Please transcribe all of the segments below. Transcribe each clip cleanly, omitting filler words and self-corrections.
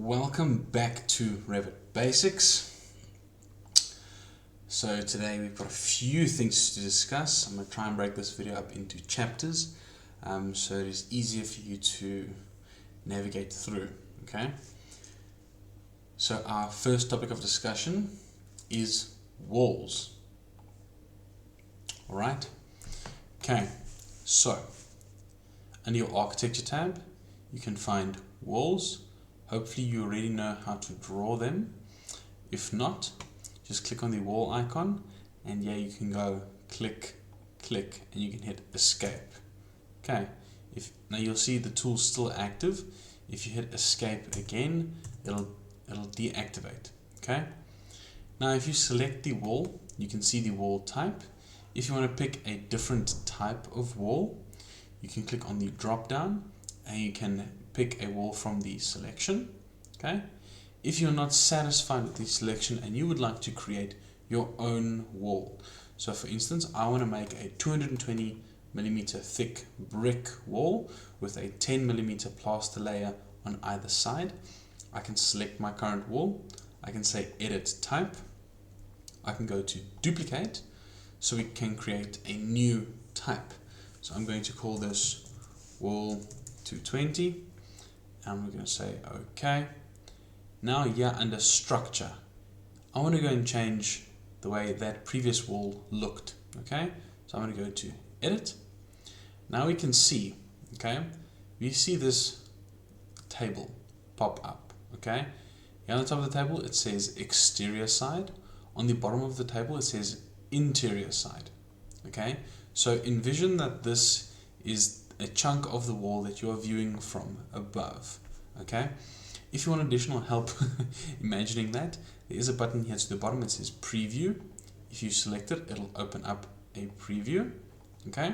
Welcome back to Revit Basics. So today we've got a few things to discuss. I'm going to try and break this video up into chapters so it is easier for you to navigate through. Okay. So our first topic of discussion is walls. Alright. Okay. So under your architecture tab you can find walls. Hopefully you already know how to draw them. If not, just click on the wall icon and yeah, you can go click, click, and you can hit escape. Okay, now you'll see the tool's still active. If you hit escape again, it'll deactivate. Okay. Now if you select the wall, you can see the wall type. If you want to pick a different type of wall, you can click on the drop down and you can pick a wall from the selection. Okay. If you're not satisfied with the selection and you would like to create your own wall, so for instance I want to make a 220mm thick brick wall with a 10mm plaster layer on either side, I can select my current wall, I can say edit type, I can go to duplicate so we can create a new type. So I'm going to call this wall 220 and we're going to say OK. Now here under structure, I want to go and change the way that previous wall looked. Okay, so I'm going to go to edit. Now we can see, okay, we see this table pop up. Okay, here on the top of the table it says exterior side, on the bottom of the table it says interior side. Okay, so envision that this is a chunk of the wall that you are viewing from above. Okay, if you want additional help imagining that, there is a button here to the bottom that says preview. If you select it, it'll open up a preview. Okay,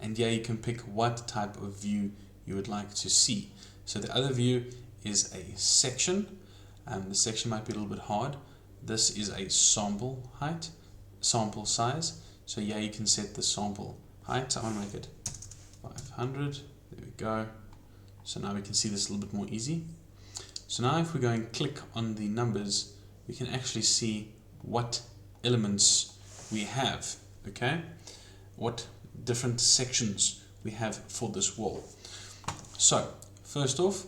and yeah, you can pick what type of view you would like to see. So the other view is a section. The section might be a little bit hard. This is a sample height, sample size. So yeah, you can set the sample height. I'm gonna make it 500. There we go. So now we can see this a little bit more easy. So now if we go and click on the numbers, we can actually see what elements we have. Okay, what different sections we have for this wall. So first off,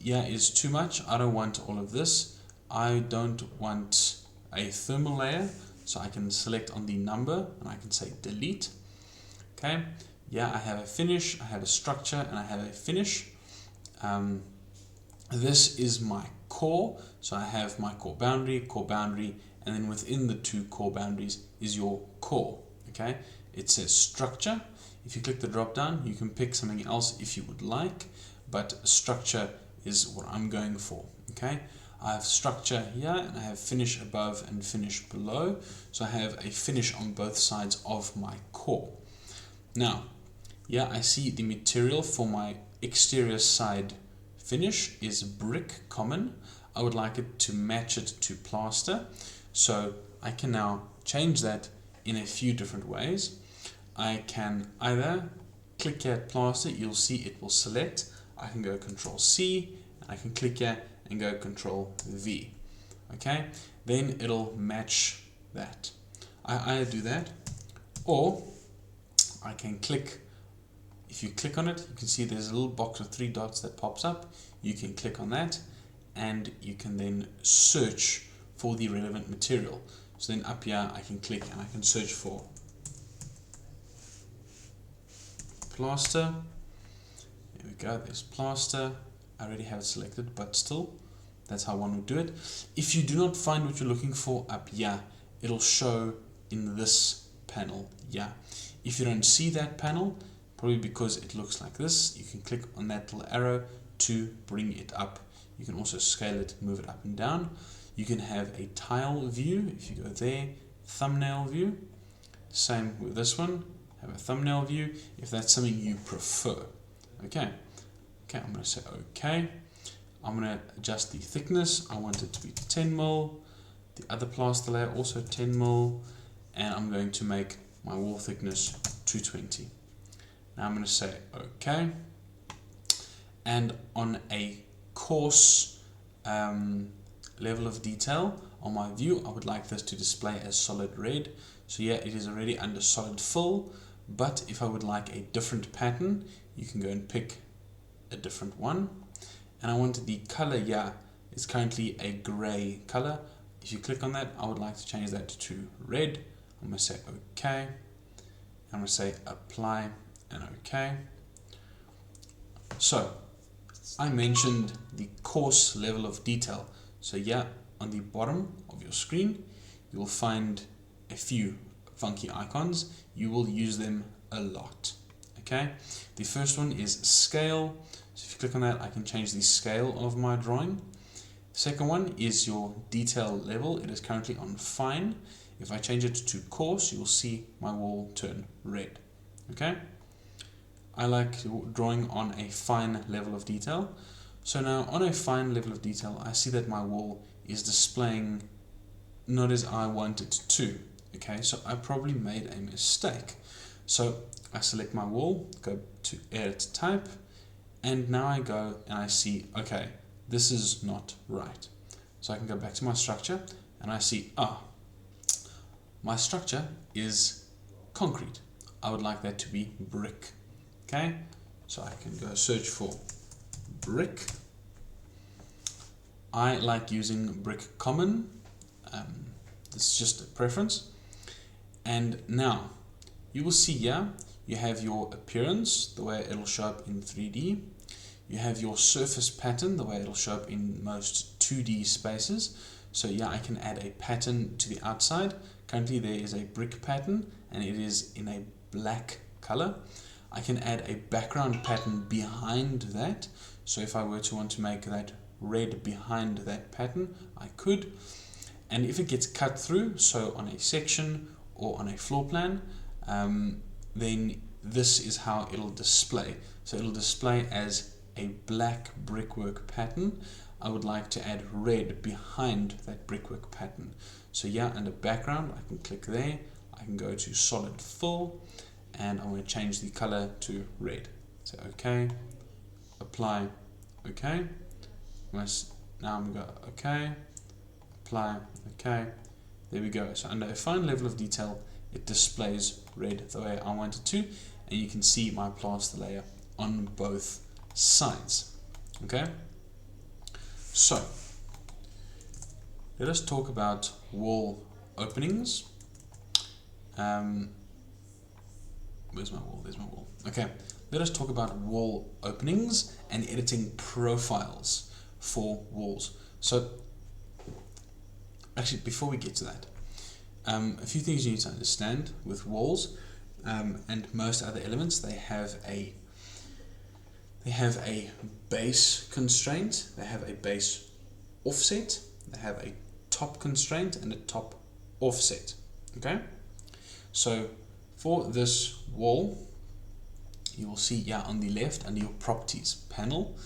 yeah, is too much. I don't want all of this. I don't want a thermal layer, so I can select on the number and I can say delete. Okay, yeah, I have a finish, I have a structure, and I have a finish. This is my core, so I have my core boundary, and then within the two core boundaries is your core. Okay, it says structure. If you click the drop down, you can pick something else if you would like, but structure is what I'm going for. Okay, I have structure here and I have finish above and finish below, so I have a finish on both sides of my core. Now, yeah, I see the material for my exterior side finish is brick common. I would like it to match it to plaster, so I can now change that in a few different ways. I can either click here at plaster, you'll see it will select. I can go Control C and I can click here and go Control V. Okay, then it'll match that. I either do that, or I can click. If you click on it, you can see there's a little box with 3 dots that pops up. You can click on that and you can then search for the relevant material. So then up here I can click and I can search for plaster. There we go, there's plaster. I already have it selected, but still, that's how one would do it. If you do not find what you're looking for up here, it'll show in this panel here. If you don't see that panel, probably because it looks like this, you can click on that little arrow to bring it up. You can also scale it, move it up and down. You can have a tile view. If you go there, thumbnail view. Same with this one, have a thumbnail view if that's something you prefer. Okay, I'm going to say OK. I'm going to adjust the thickness. I want it to be 10mm. The other plaster layer also 10mm, and I'm going to make my wall thickness 220. Now I'm going to say OK, and on a coarse level of detail on my view, I would like this to display as solid red. So yeah, it is already under solid fill, but if I would like a different pattern, you can go and pick a different one. And I want the color here is currently a gray color. If you click on that, I would like to change that to red. I'm going to say OK. I'm going to say apply and OK. So I mentioned the coarse level of detail. So yeah, on the bottom of your screen, you will find a few funky icons. You will use them a lot. Okay, the first one is scale. So if you click on that, I can change the scale of my drawing. Second one is your detail level. It is currently on fine. If I change it to coarse, you will see my wall turn red. Okay, I like drawing on a fine level of detail. So now on a fine level of detail, I see that my wall is displaying not as I want it to. Okay, so I probably made a mistake. So I select my wall, go to edit type, and now I go and I see, okay, this is not right. So I can go back to my structure and I see, my structure is concrete. I would like that to be brick. Okay, so I can go search for brick. I like using brick common. It's just a preference. And now you will see here you have your appearance, the way it'll show up in 3D. You have your surface pattern, the way it'll show up in most 2D spaces. So yeah, I can add a pattern to the outside. Currently there is a brick pattern and it is in a black color. I can add a background pattern behind that. So if I were to want to make that red behind that pattern, I could. And if it gets cut through, so on a section or on a floor plan, then this is how it'll display. So it'll display as a black brickwork pattern. I would like to add red behind that brickwork pattern. So yeah, under background, I can click there. I can go to solid fill, and I'm going to change the color to red. So OK, apply, OK. Now I'm going to go OK, apply, OK. There we go. So under a fine level of detail, it displays red the way I want it to, and you can see my plaster layer on both sides. Okay, so let us talk about wall openings. Where's my wall? There's my wall. Okay, let us talk about wall openings and editing profiles for walls. So actually, before we get to that, a few things you need to understand with walls and most other elements. They have a base constraint, they have a base offset, they have a top constraint and a top offset. Okay, so for this wall, you will see here on the left under your properties panel,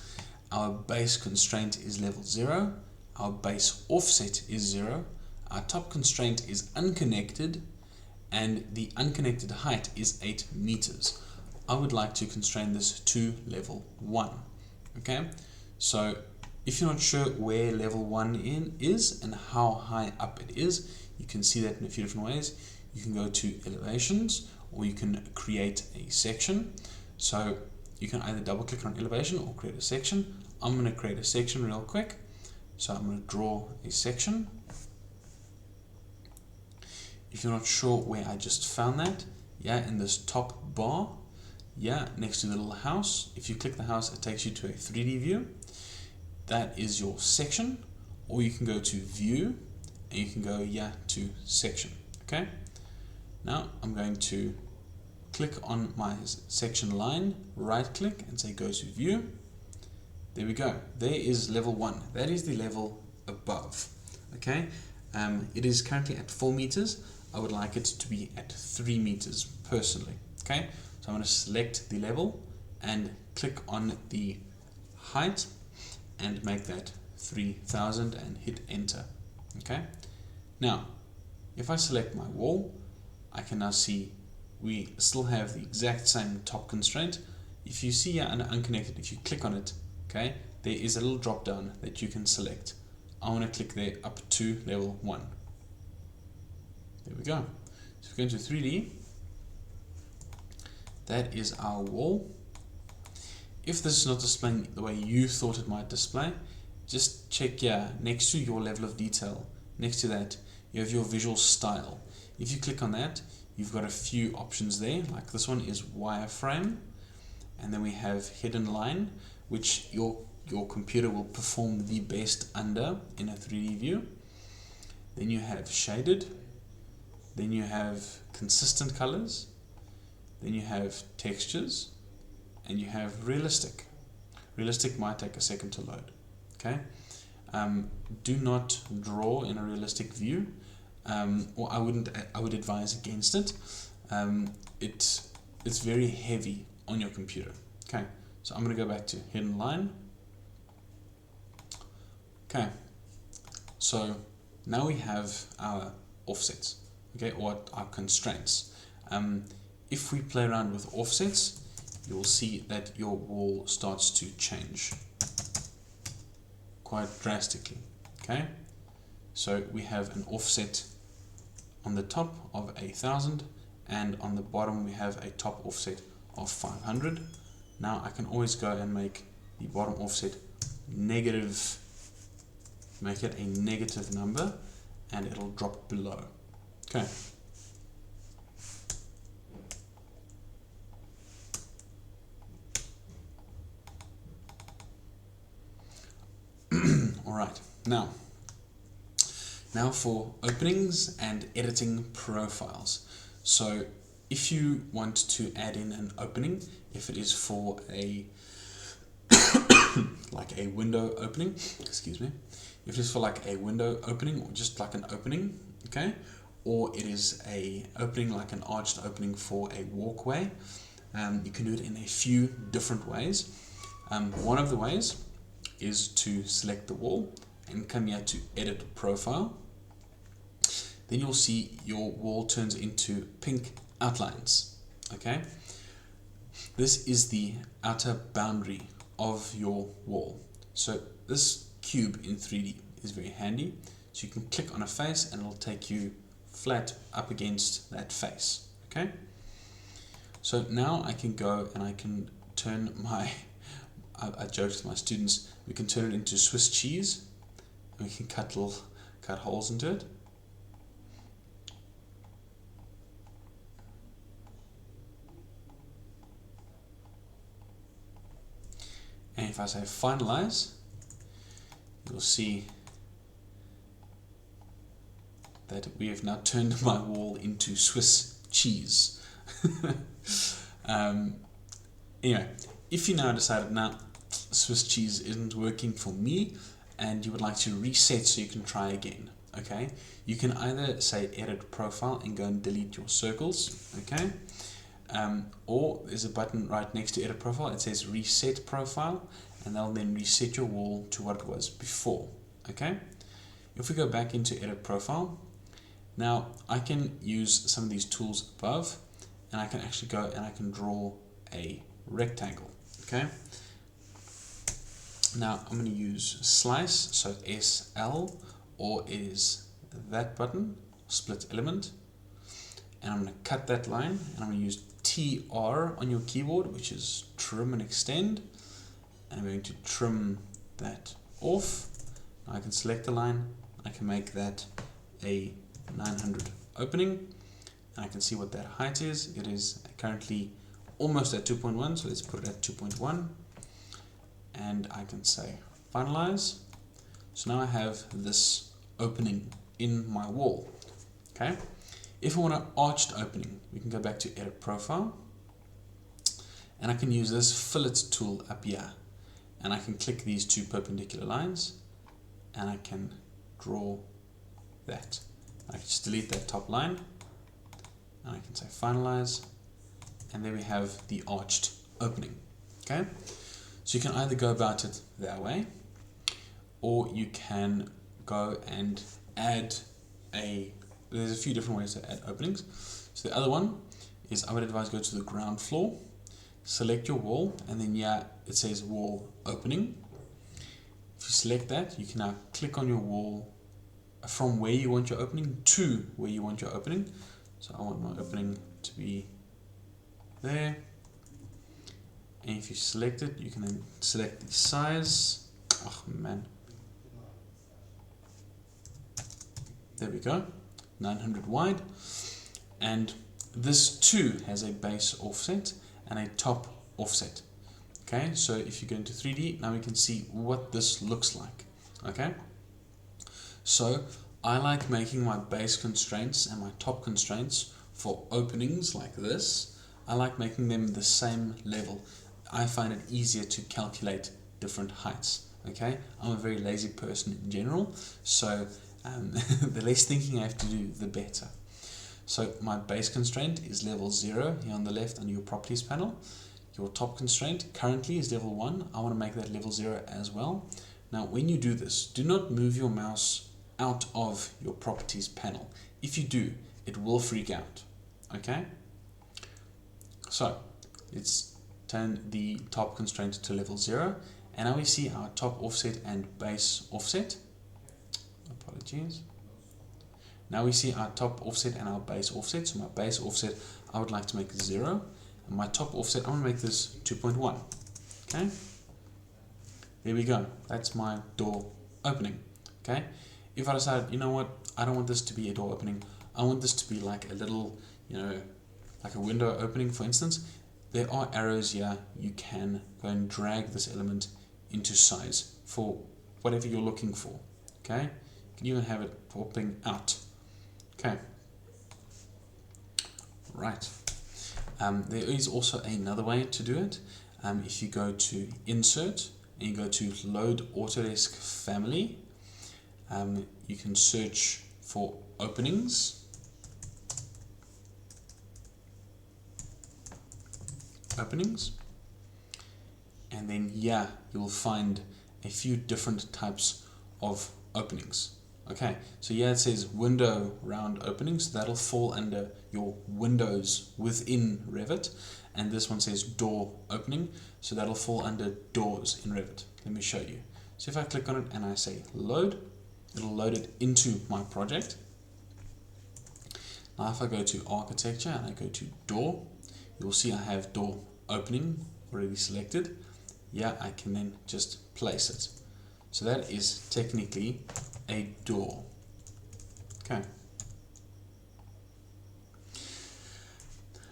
our base constraint is level 0, our base offset is 0, our top constraint is unconnected, and the unconnected height is 8 meters. I would like to constrain this to level 1. Okay, so if you're not sure where level 1 is and how high up it is, you can see that in a few different ways. You can go to elevations, or you can create a section. So you can either double click on elevation or create a section. I'm going to create a section real quick. So I'm going to draw a section. If you're not sure where I just found that, yeah, in this top bar, yeah, next to the little house. If you click the house, it takes you to a 3D view. That is your section. Or you can go to view, and you can go, yeah, to section. Okay. Now I'm going to click on my section line, right click, and say go to view. There we go. There is level 1. That is the level above. Okay. It is currently at 4 meters. I would like it to be at 3 meters personally. Okay. So I'm going to select the level and click on the height and make that 3000 and hit enter. Okay. Now, if I select my wall, I can now see we still have the exact same top constraint. If you see here under unconnected, if you click on it, okay, there is a little drop down that you can select. I want to click there up to level 1. There we go. So if we go into 3D, that is our wall. If this is not displaying the way you thought it might display, just check here next to your level of detail. Next to that, you have your visual style. If you click on that, you've got a few options there. Like this one is wireframe, and then we have hidden line, which your computer will perform the best under in a 3D view. Then you have shaded. Then you have consistent colors. Then you have textures, and you have realistic. Realistic might take a second to load. Okay. Do not draw in a realistic view, or I would advise against it. It's very heavy on your computer. Okay. So I'm going to go back to hidden line. Okay. So now we have our offsets. Okay, or our constraints. If we play around with offsets, you will see that your wall starts to change quite drastically. Okay, so we have an offset on the top of 1000, and on the bottom we have a top offset of 500. Now I can always go and make the bottom offset negative, make it a negative number, and it'll drop below. Okay. Alright, now for openings and editing profiles. So if you want to add in an opening, if it is for a like a window opening, excuse me, if it is for like a window opening or just like an opening, okay, or it is a opening like an arched opening for a walkway, you can do it in a few different ways. One of the ways is to select the wall and come here to edit profile. Then you'll see your wall turns into pink outlines. Okay, this is the outer boundary of your wall. So this cube in 3D is very handy. So you can click on a face and it'll take you flat up against that face. Okay, so now I can go and I can turn my I joke to my students, we can turn it into Swiss cheese, and we can cut holes into it. And if I say finalize, you'll see that we have now turned my wall into Swiss cheese. Anyway, if you now decided, now Swiss cheese isn't working for me and you would like to reset so you can try again, okay, you can either say edit profile and go and delete your circles, okay, or there's a button right next to edit profile, it says reset profile, and that'll then reset your wall to what it was before. Okay, if we go back into edit profile, now I can use some of these tools above and I can actually go and I can draw a rectangle. Okay, now I'm going to use slice, so SL, or is that button, split element, and I'm going to cut that line, and I'm going to use TR on your keyboard, which is trim and extend, and I'm going to trim that off. Now I can select the line, I can make that a 900 opening, and I can see what that height is. It is currently almost at 2.1, so let's put it at 2.1, and I can say finalize. So now I have this opening in my wall. Okay, if I want an arched opening, we can go back to edit profile, and I can use this fillet tool up here, and I can click these two perpendicular lines and I can draw that. I can just delete that top line and I can say finalize, and there we have the arched opening. Okay, so you can either go about it that way, or you can go and add there's a few different ways to add openings. So the other one is, I would advise go to the ground floor, select your wall, and then it says wall opening, select that, you can now click on your wall from where you want your opening to where you want your opening. So I want my opening to be there. And if you select it, you can then select the size. Oh man. There we go. 900 wide. And this too has a base offset and a top offset. Okay, so if you go into 3D, now we can see what this looks like. Okay, so I like making my base constraints and my top constraints for openings like this. I like making them the same level. I find it easier to calculate different heights. Okay, I'm a very lazy person in general, so the less thinking I have to do, the better. So my base constraint is level 0 here on the left under your properties panel. Your top constraint currently is level 1. I want to make that level 0 as well. Now when you do this, do not move your mouse out of your properties panel. If you do, it will freak out. Okay? So let's turn the top constraint to level 0, and now we see our top offset and base offset. Apologies. Now we see our top offset and our base offset. So my base offset I would like to make 0, and my top offset I want to make this 2.1. Okay, there we go. That's my door opening. Okay, if I decide, you know what, I don't want this to be a door opening, I want this to be like a little, like a window opening, for instance, there are arrows here. You can go and drag this element into size for whatever you're looking for. Okay, you can even have it popping out. Okay, right. There is also another way to do it. If you go to Insert and you go to Load Autodesk Family, you can search for openings. And then you'll find a few different types of openings. Okay, so it says window round openings, that'll fall under your windows within Revit, and this one says door opening, so that'll fall under doors in Revit. Let me show you. So if I click on it and I say load, it'll load it into my project. Now if I go to architecture and I go to door, you'll see I have door opening already selected. I can then just place it. So that is technically a door. Okay.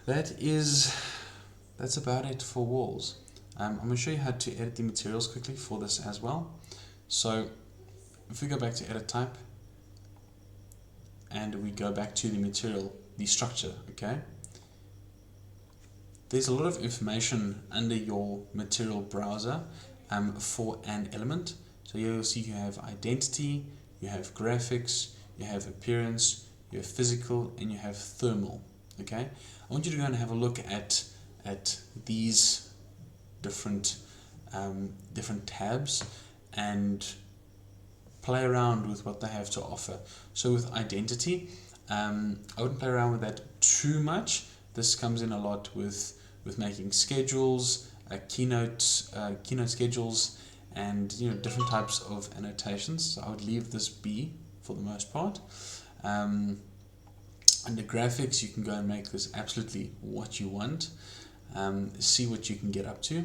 That's about it for walls. I'm going to show you how to edit the materials quickly for this as well. So if we go back to edit type and we go back to the material, the structure, okay? There's a lot of information under your material browser for an element. So here you'll see you have identity, you have graphics, you have appearance, you have physical, and you have thermal. Okay, I want you to go and have a look at these different tabs and play around with what they have to offer. So with identity, I wouldn't play around with that too much. This comes in a lot with making schedules, keynote schedules, and different types of annotations. So I would leave this be for the most part. Under graphics, you can go and make this absolutely what you want. See what you can get up to.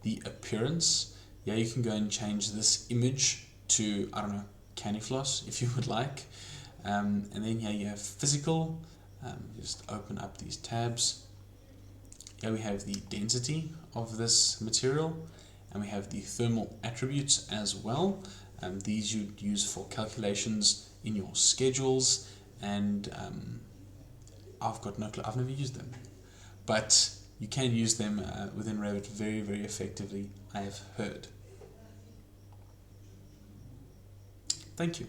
The appearance, you can go and change this image to, I don't know, candy floss if you would like. And then you have physical. Just open up these tabs. Here we have the density of this material, and we have the thermal attributes as well. These you'd use for calculations in your schedules, and I've got no clue, I've never used them, but you can use them within Revit very, very effectively, I have heard. Thank you.